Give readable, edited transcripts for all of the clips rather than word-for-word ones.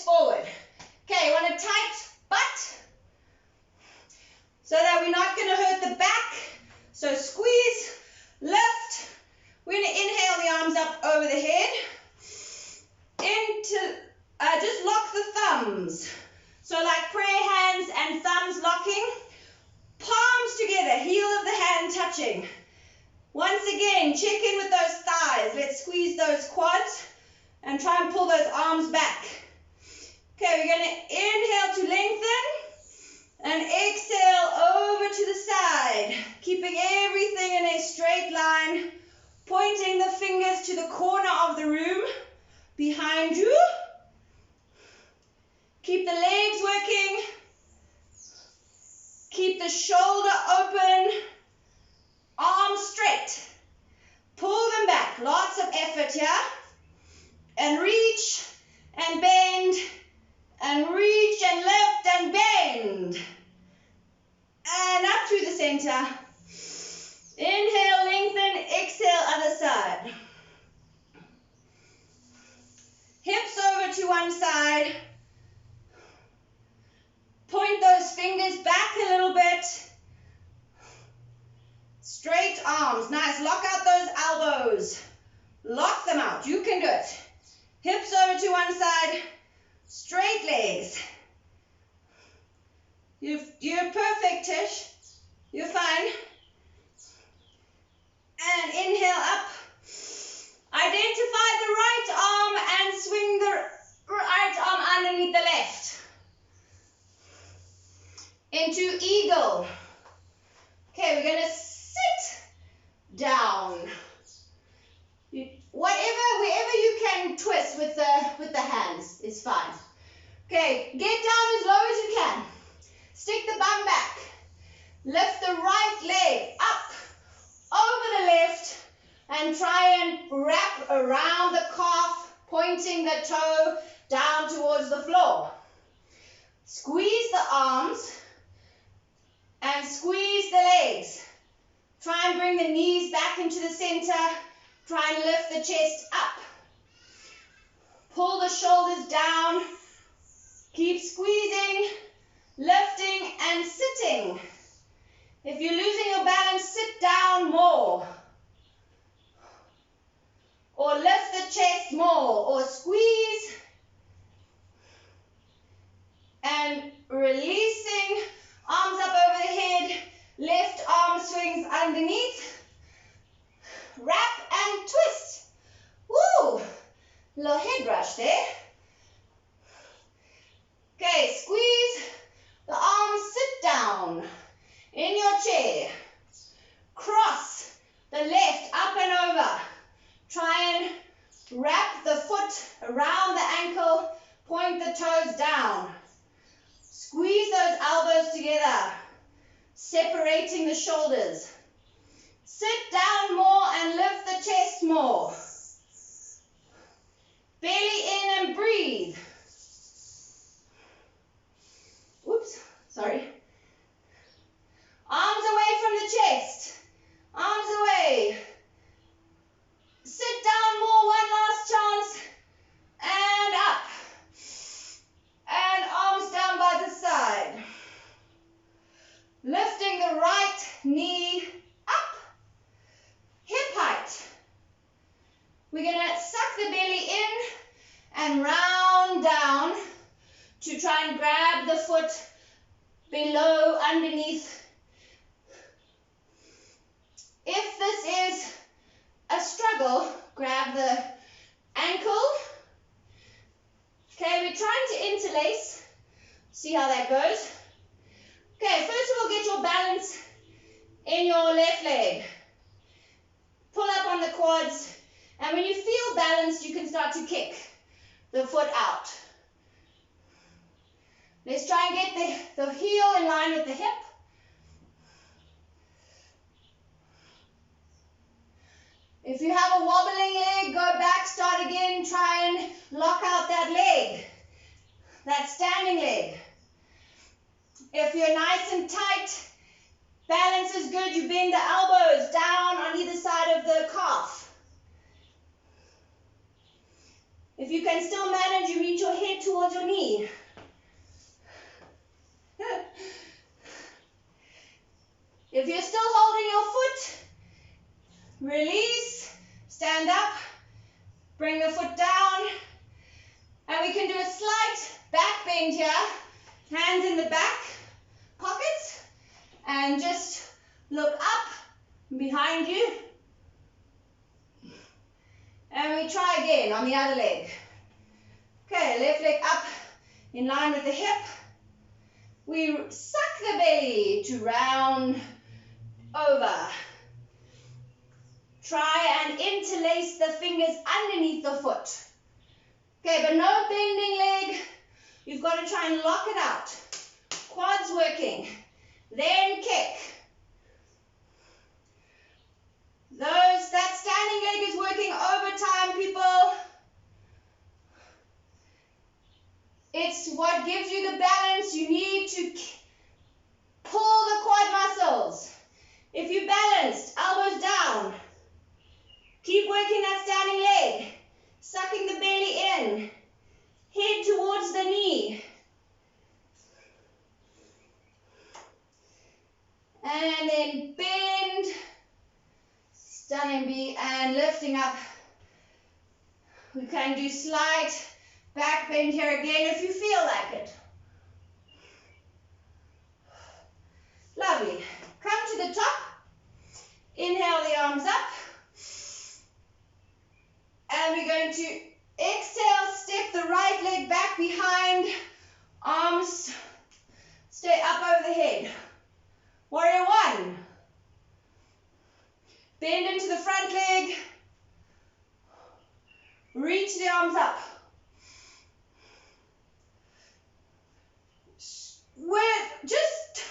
hips forward. Okay, you want a tight butt so that we're not going to hurt the back. So squeeze, lift. We're going to inhale the arms up over the head. Just lock the thumbs. So like prayer hands and thumbs locking. Palms together, heel of the hand touching. Once again, check in with those thighs. Let's squeeze those quads and try and pull those arms back. Okay, we're going to inhale to lengthen and exhale over to the side. Keeping everything in a straight line. Pointing the fingers to the corner of the room behind you. Keep the legs working. Keep the shoulder open. Arms straight. Pull them back. Lots of effort here. And reach and bend. And reach and lift and bend. And up through the center. Inhale, lengthen. Exhale, other side. Hips over to one side. Point those fingers back a little bit. Straight arms. Nice. Lock out those elbows. Lock them out. You can do it. Hips over to one side. Straight legs. You're perfect, Tish. You're fine. And inhale up. Identify the right arm and swing the right arm underneath the left. Into eagle. Okay, we're going to sit down. Wherever you can twist with the hands is fine. Okay, get down as low as you can. Stick the bum back. Lift the right leg up over the left and try and wrap around the calf, pointing the toe down towards the floor. Squeeze the arms and squeeze the legs. Try and bring the knees back into the center. Try and lift the chest up. Pull the shoulders down. Keep squeezing, lifting, and sitting. If you're losing your balance, sit down more. Or lift the chest more. Or squeeze. And releasing. Arms up over the head. Left arm swings underneath. Wrap and twist. Woo! Little head rush there. Okay, squeeze the arms, sit down in your chair. Cross the left up and over. Try and wrap the foot around the ankle. Point the toes down. Squeeze those elbows together, separating the shoulders. Sit down more and lift the chest more. Belly in and breathe. Oops, sorry. Arms away from the chest. Arms away. Sit down more, one last chance. And up. And arms down by the side. Lifting the right knee up. Hip height. We're going to suck the belly in and round down to try and grab the foot below, underneath. If this is a struggle, grab the ankle. Okay, we're trying to interlace. See how that goes. Okay, first of all, get your balance in your left leg. Pull up on the quads. And when you feel balanced, you can start to kick the foot out. Let's try and get the heel in line with the hip. If you have a wobbling leg, go back, start again, try and lock out that leg, that standing leg. If you're nice and tight, balance is good, you bend the elbows down on either side of the calf. If you can still manage, you reach your head towards your knee. knee. If you're still holding your foot, release, stand up, bring the foot down, and we can do a slight back bend here. Hands in the back pockets, and just look up behind you. And we try again on the other leg. Okay, left leg up in line with the hip. We suck the belly to round over. Try and interlace the fingers underneath the foot. Okay, but no bending leg. You've got to try and lock it out. Quads working. Then kick. That standing leg is working overtime, people. It's what gives you the balance. You need to pull the quad muscles. If you're balanced, elbows down. Keep working that standing leg. Sucking the belly in. Head towards the knee. And then bend. Standing and lifting up. We can do slight back bend here again if you feel like it. Lovely. Come to the top. Inhale the arms up. And we're going to exhale, step the right leg back behind. Arms stay up over the head. Warrior one. Bend into the front leg. Reach the arms up. Just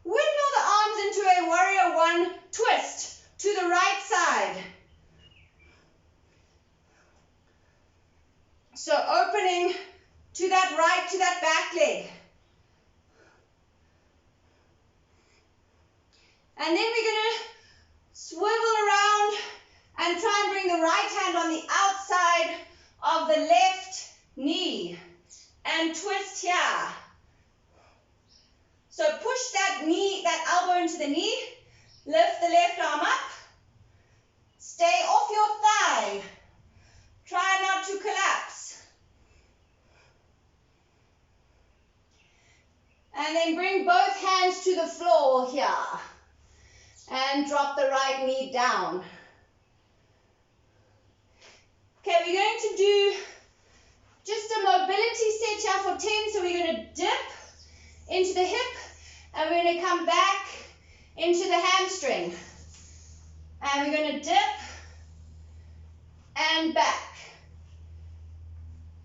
windmill the arms into a warrior one twist to the right side. So opening to that right, to that back leg. And then we're going to swivel around and try and bring the right hand on the outside of the left knee and twist here. So push that knee, that elbow into the knee, lift the left arm up, stay off your thigh, try not to collapse. And then bring both hands to the floor here. And drop the right knee down. Okay, we're going to do just a mobility set here for 10. So we're going to dip into the hip and we're going to come back into the hamstring. And we're going to dip and back.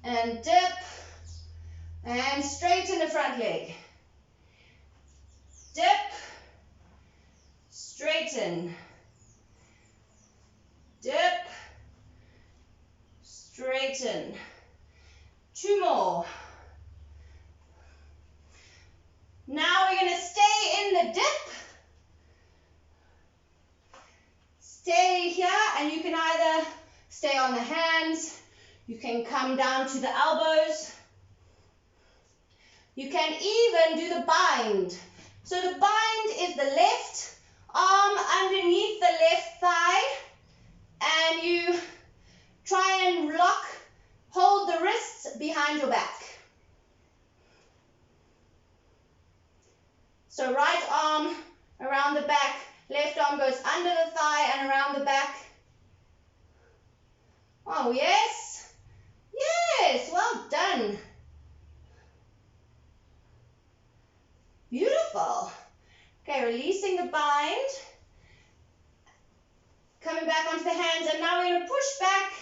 And dip and straighten the front leg. Dip. Straighten, dip, straighten. 2 more. Now we're going to stay in the dip. Stay here, and you can either stay on the hands, you can come down to the elbows. You can even do the bind. So the bind is the left arm underneath the left thigh, and you try and hold the wrists behind your back. So right arm around the back, left arm goes under the thigh and around the back. Oh, yes. Yes, well done. Beautiful. Okay, releasing the bind. Coming back onto the hands, and now we're going to push back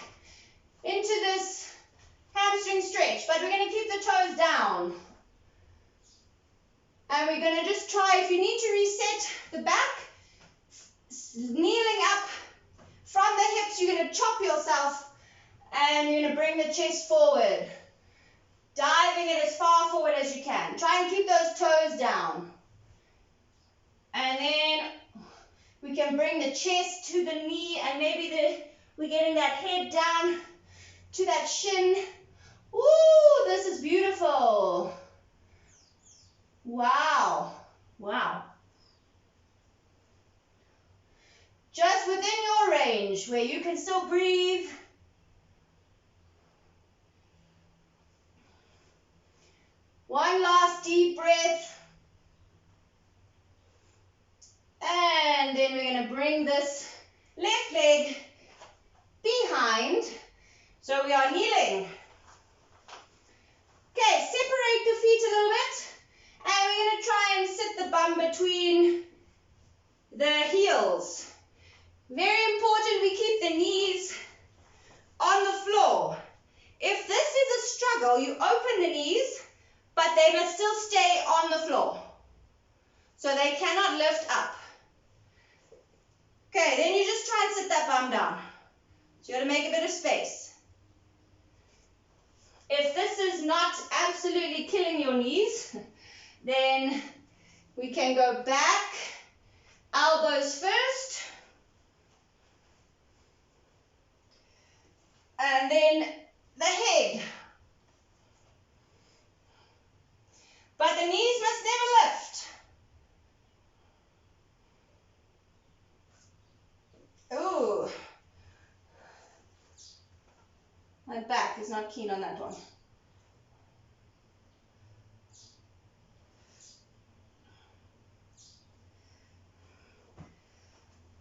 into this hamstring stretch, but we're going to keep the toes down. And we're going to just try, if you need to reset the back, kneeling up from the hips, you're going to chop yourself, and you're going to bring the chest forward. Diving it as far forward as you can. Try and keep those toes down. And then we can bring the chest to the knee, and maybe we're getting that head down to that shin. Ooh, this is beautiful. edge where you can still breathe. One last deep breath. And then we're going to bring this left leg behind. So we are kneeling. Okay, separate the feet a little bit. And we're going to try and sit the bum between the heels. Very important we keep the knees on the floor. If this is a struggle, you open the knees, but they must still stay on the floor. So they cannot lift up. Okay, then you just try and sit that bum down. So you got to make a bit of space. If this is not absolutely killing your knees, then we can go back, elbows first, and then the head. But the knees must never lift. Ooh. My back is not keen on that one.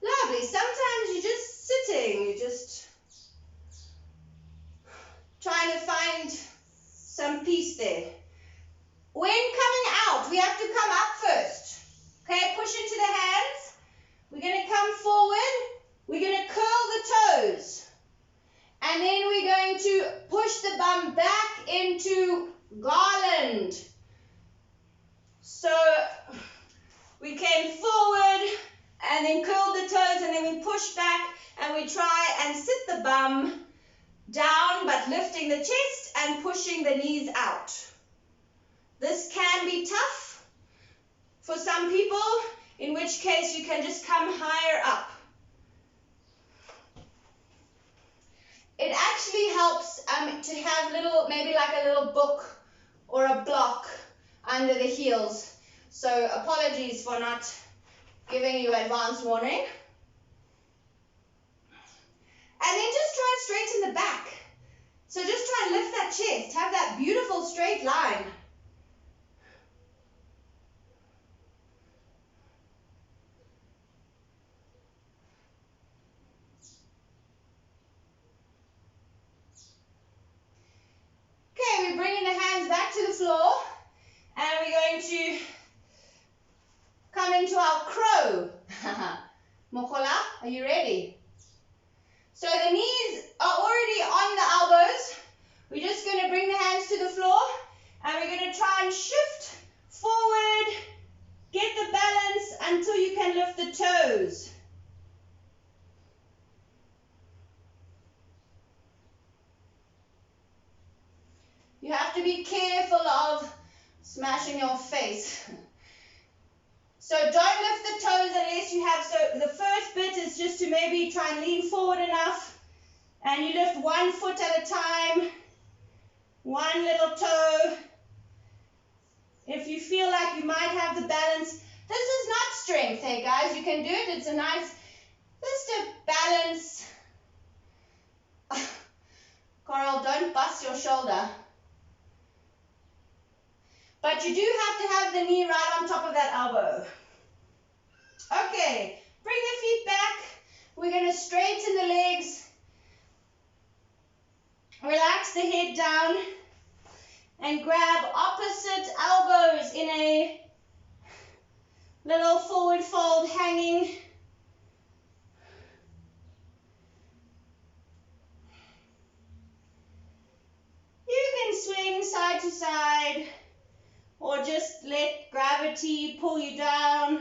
Lovely. Sometimes you're just sitting, you're just trying to find some peace there. When coming out, we have to come up first. Okay, push into the hands. We're going to come forward. We're going to curl the toes. And then we're going to push the bum back into garland. So we came forward and then curled the toes and then we push back and we try and sit the bum down but lifting the chest and pushing the knees out. This can be tough for some people, in which case you can just come higher up. It actually helps to have maybe like a little book or a block under the heels. So apologies for not giving you advance warning. And then just try and straighten the back. So just try and lift that chest. Have that beautiful straight line. Okay, we're bringing the hands back to the floor. And we're going to come into our crow. Mokola, are you ready? So the knees are already on the elbows. We're just going to bring the hands to the floor and we're going to try and shift forward, get the balance until you can lift the toes. You have to be careful of smashing your face. So don't lift the toes unless you have, so the first bit is just to maybe try and lean forward enough and you lift one foot at a time, one little toe. If you feel like you might have the balance, this is not strength, hey guys, you can do it, it's a nice, just a balance. Coral, don't bust your shoulder. But you do have to have the knee right on top of that elbow. Okay, bring the feet back. We're going to straighten the legs. Relax the head down. And grab opposite elbows in a little forward fold hanging. You can swing side to side. Or just let gravity pull you down.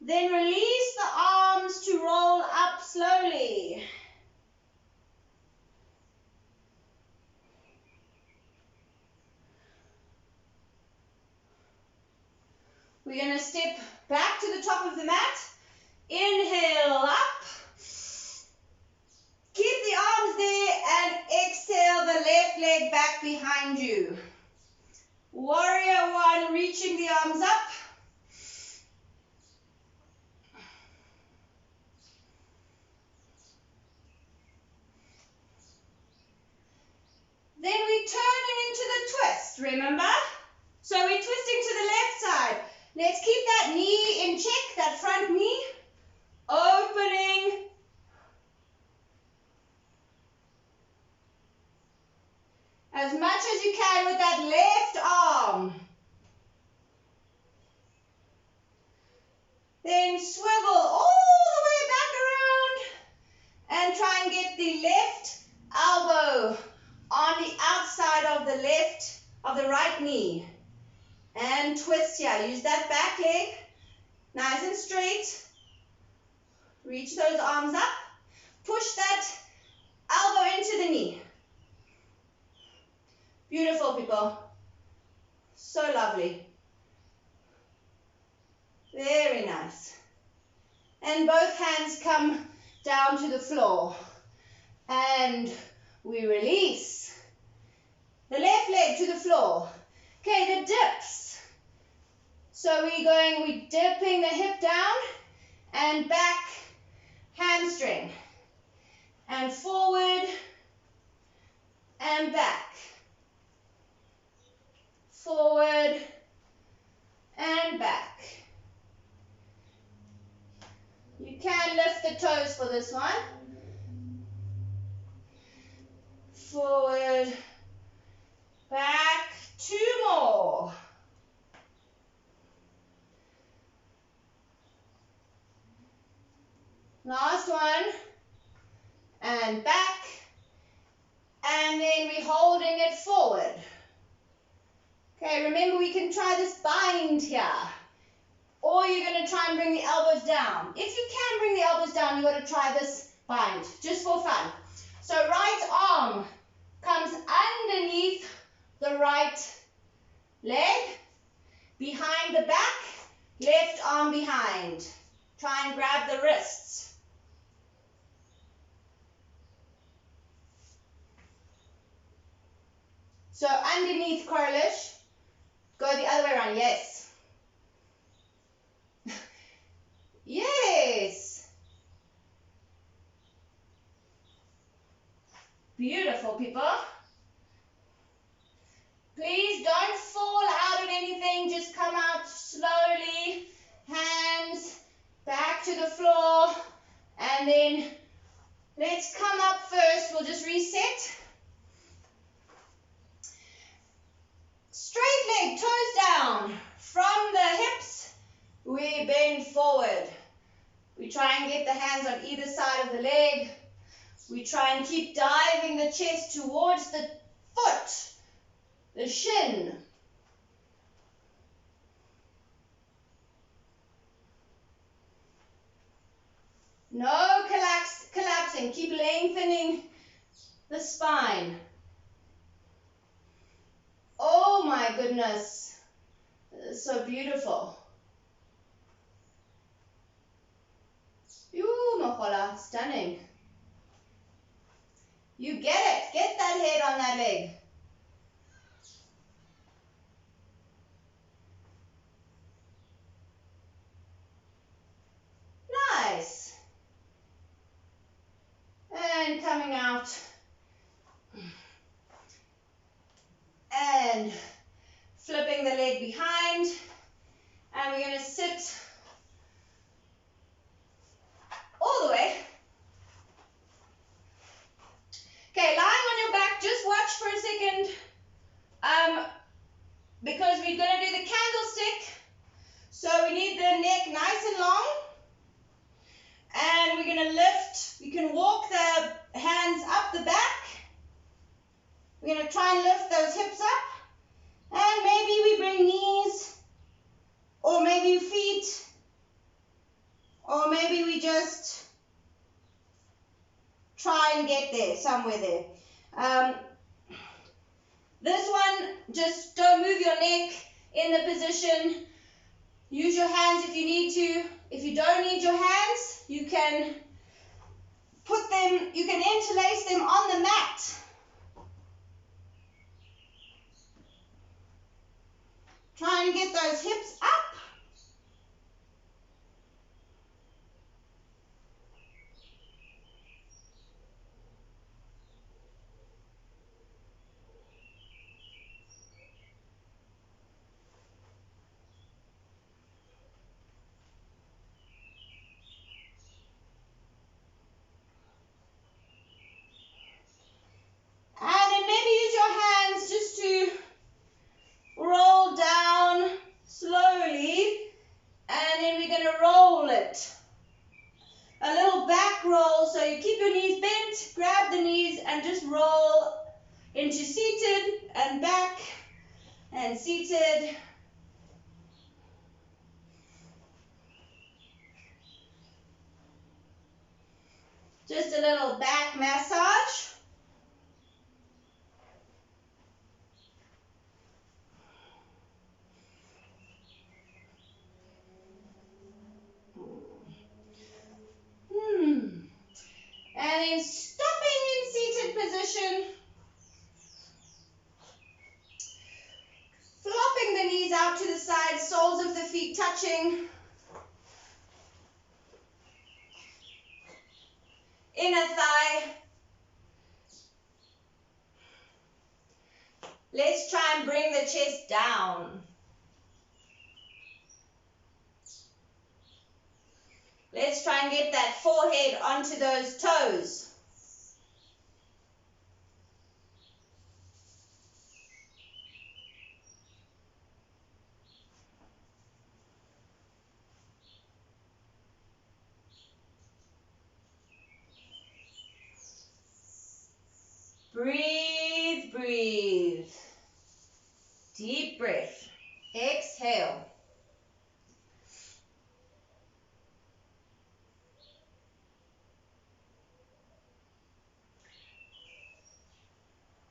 Then release the arms to roll up slowly. We're going to step back to the top of the mat. Inhale up. Keep the arms there and exhale the left leg back behind you. Warrior one, reaching the arms up. twist, remember? So we're twisting to the left side. Let's keep that knee in check, that front knee. Opening. As much as you can with that left arm. Then swivel all the way back around and try and get the left elbow on the outside of the right knee. And twist here. Use that back leg nice and straight. Reach those arms up. Push that elbow into the knee. Beautiful, people. So lovely. Very nice. And both hands come down to the floor. And we release. The left leg to the floor. Okay, the dips. So we're dipping the hip down and back, hamstring. And forward and back. Forward and back. You can lift the toes for this one. Forward, back, 2 more. Last one. And back. And then we're holding it forward. Okay, remember we can try this bind here. Or you're going to try and bring the elbows down. If you can bring the elbows down, you've got to try this bind, just for fun. So right arm comes underneath the right leg, behind the back, left arm behind. Try and grab the wrists. So underneath, Coralish. Go the other way around, yes. Yes. Beautiful, people. Please don't fall out of anything. Just come out slowly. Hands back to the floor. And then let's come up first. We'll just reset. Straight leg, toes down. From the hips, we bend forward. We try and get the hands on either side of the leg. We try and keep diving the chest towards the foot, the shin. No collapsing. Keep lengthening the spine. Oh my goodness. This is so beautiful. Yoo, Mahola, stunning. You get it. Get that head on that leg. Nice. And coming out. And flipping the leg behind. And we're going to sit all the way. Okay, lying on your back, just watch for a second. Because we're going to do the candlestick. So we need the neck nice and long. And we're going to lift. We can walk the hands up the back. We're going to try and lift those hips up. And maybe we bring knees. Or maybe feet. Or maybe we just try and get there, somewhere there. This one, just don't move your neck in the position. Use your hands if you need to. If you don't need your hands, you can put them, you can interlace them on the mat. Try and get those hips up. and just roll into seated and back and seated. Just a little back massage. And then stopping in seated position. Flopping the knees out to the side, soles of the feet touching. Inner thigh. Let's try and bring the chest down. Let's try and get that forehead onto those toes. Breathe, breathe. Deep breath. Exhale.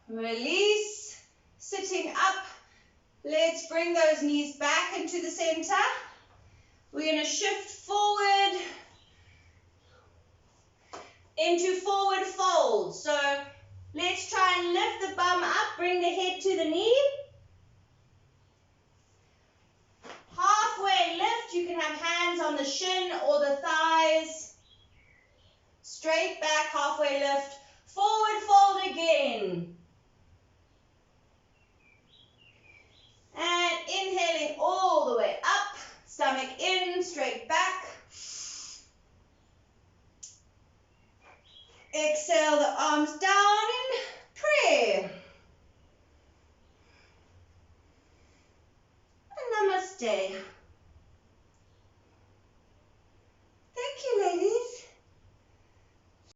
Release. Sitting up. Let's bring those knees back into the center. We're going to shift forward into forward fold. So let's try and lift the bum up, bring the head to the knee. Halfway lift, you can have hands on the shin or the thighs. Straight back, halfway lift. Forward fold again. And inhaling all the way up. Stomach in, straight back. Exhale the arms down in prayer. And namaste.